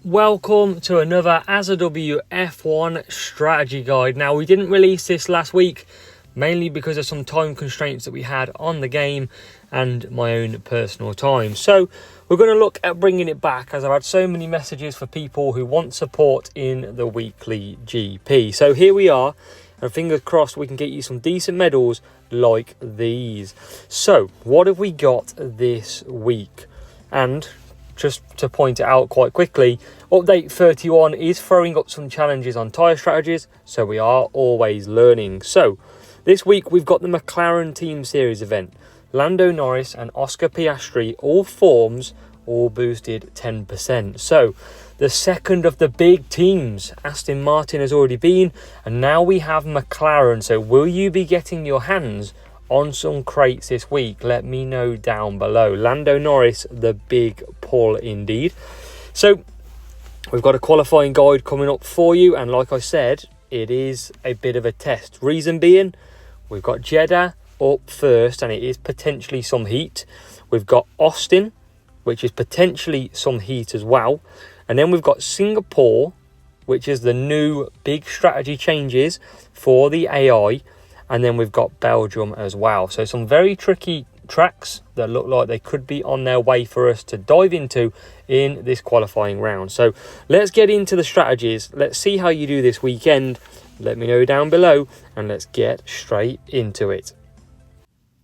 Welcome to another AZW F1 strategy guide. Now, we didn't release this last week, mainly because of some time constraints that we had on the game and my own personal time. So we're going to look at bringing it back, as I've had so many messages for people who want support in the weekly GP. So here we are, and fingers crossed we can get you some decent medals like these. So what have we got this week? And just to point it out quite quickly, update 31 is throwing up some challenges on tyre strategies, so we are always learning. So this week we've got the McLaren Team Series Event. Lando Norris and Oscar Piastri, all forms, all boosted 10%. So the second of the big teams, Aston Martin has already been, and now we have McLaren. So will you be getting your hands on some crates this week? Let me know down below. Lando Norris, the big pull indeed. So we've got a qualifying guide coming up for you, and like I said, it is a bit of a test. Reason being, we've got Jeddah up first, and it is potentially some heat. We've got Austin, which is potentially some heat as well, and then we've got Singapore, which is the new big strategy changes for the AI. And then we've got Belgium as well. So some very tricky tracks that look like they could be on their way for us to dive into in this qualifying round. So let's get into the strategies. Let's see how you do this weekend. Let me know down below, and let's get straight into it.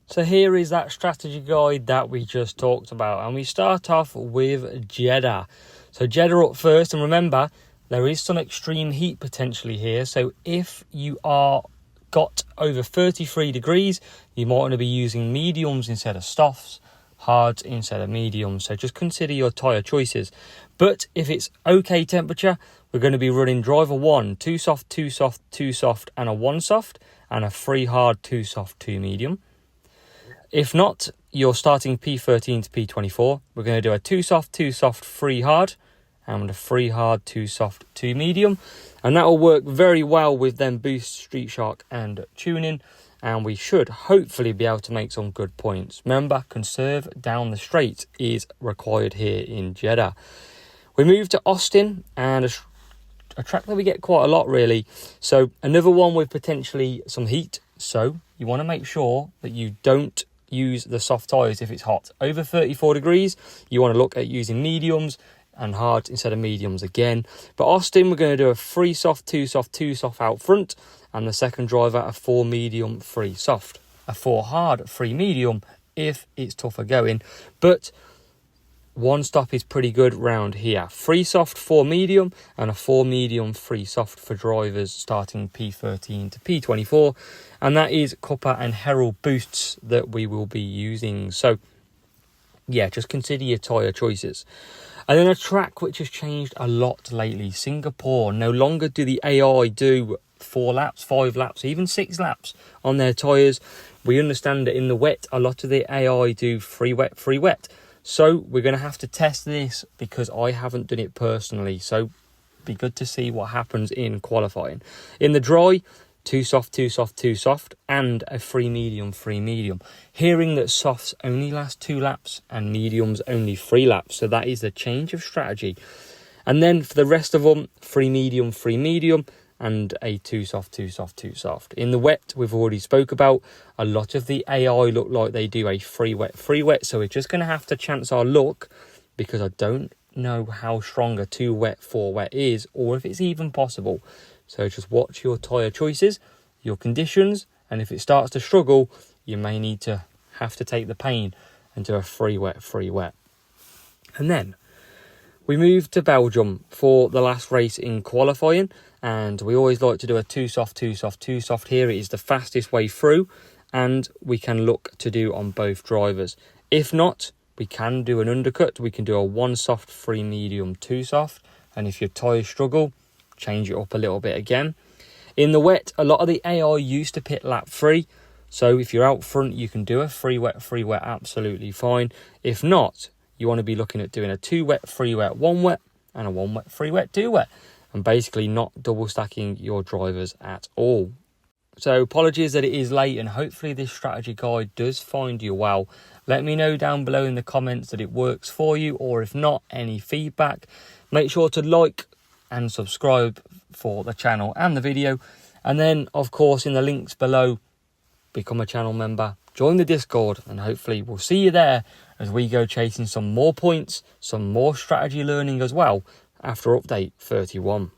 So here is that strategy guide that we just talked about. And we start off with Jeddah. So Jeddah up first. And remember, there is some extreme heat potentially here. So if you are got over 33 degrees, you might want to be using mediums instead of softs, hards instead of mediums. So just consider your tyre choices. But if it's okay temperature, we're going to be running driver 1, 2 soft, 2 soft, 2 soft, and a 1 soft, and a 3 hard, 2 soft, 2 medium. If not, you're starting P13 to P24. We're going to do a 2 soft, 2 soft, 3 hard, and a 3 hard, 2 soft, 2 medium. And that will work very well with them Boost, Street Shark and Tuning. And we should hopefully be able to make some good points. Remember, conserve down the straight is required here in Jeddah. We move to Austin, and a track that we get quite a lot really. So another one with potentially some heat. So you want to make sure that you don't use the soft tyres if it's hot. Over 34 degrees, you want to look at using mediums and hard instead of mediums again. But Austin, we're going to do a 3 soft, 2 soft, 2 soft out front, and the second driver a 4 medium, 3 soft, a 4 hard, 3 medium if it's tougher going. But one stop is pretty good round here. 3 soft, 4 medium, and a 4 medium, 3 soft for drivers starting P13 to P24, and that is Cuppa and Herald boosts that we will be using. So yeah, just consider your tyre choices. And then a track which has changed a lot lately, Singapore. No longer do the AI do 4 laps, 5 laps, even 6 laps on their tyres. We understand that in the wet, a lot of the AI do free wet. So we're going to have to test this because I haven't done it personally. So be good to see what happens in qualifying. In the dry, 2 soft, 2 soft, 2 soft, and a 3 medium, 3 medium. Hearing that softs only last 2 laps and mediums only 3 laps. So that is the change of strategy. And then for the rest of them, 3 medium, 3 medium, and a 2 soft, 2 soft, 2 soft. In the wet, we've already spoke about, a lot of the AI look like they do a 3 wet, 3 wet. So we're just going to have to chance our luck, because I don't know how strong a 2 wet, 4 wet is, or if it's even possible. So just watch your tyre choices, your conditions, and if it starts to struggle, you may need to have to take the pain and do a 3 wet, 3 wet. And then we move to Belgium for the last race in qualifying, and we always like to do a 2 soft, 2 soft, 2 soft here. It is the fastest way through, and we can look to do on both drivers. If not, we can do an undercut. We can do a 1 soft, 3 medium, 2 soft, and if your tyres struggle, change it up a little bit again. In the wet, a lot of the AI used to pit lap 3. So if you're out front, you can do a 3 wet, 3 wet absolutely fine. If not, you want to be looking at doing a 2 wet, 3 wet, 1 wet, and a 1 wet, 3 wet, 2 wet. And basically not double stacking your drivers at all. So apologies that it is late, and hopefully this strategy guide does find you well. Let me know down below in the comments that it works for you, or if not, any feedback. Make sure to like and subscribe for the channel and the video. And then, of course, in the links below, become a channel member, join the Discord, and hopefully we'll see you there as we go chasing some more points, some more strategy learning as well after update 31.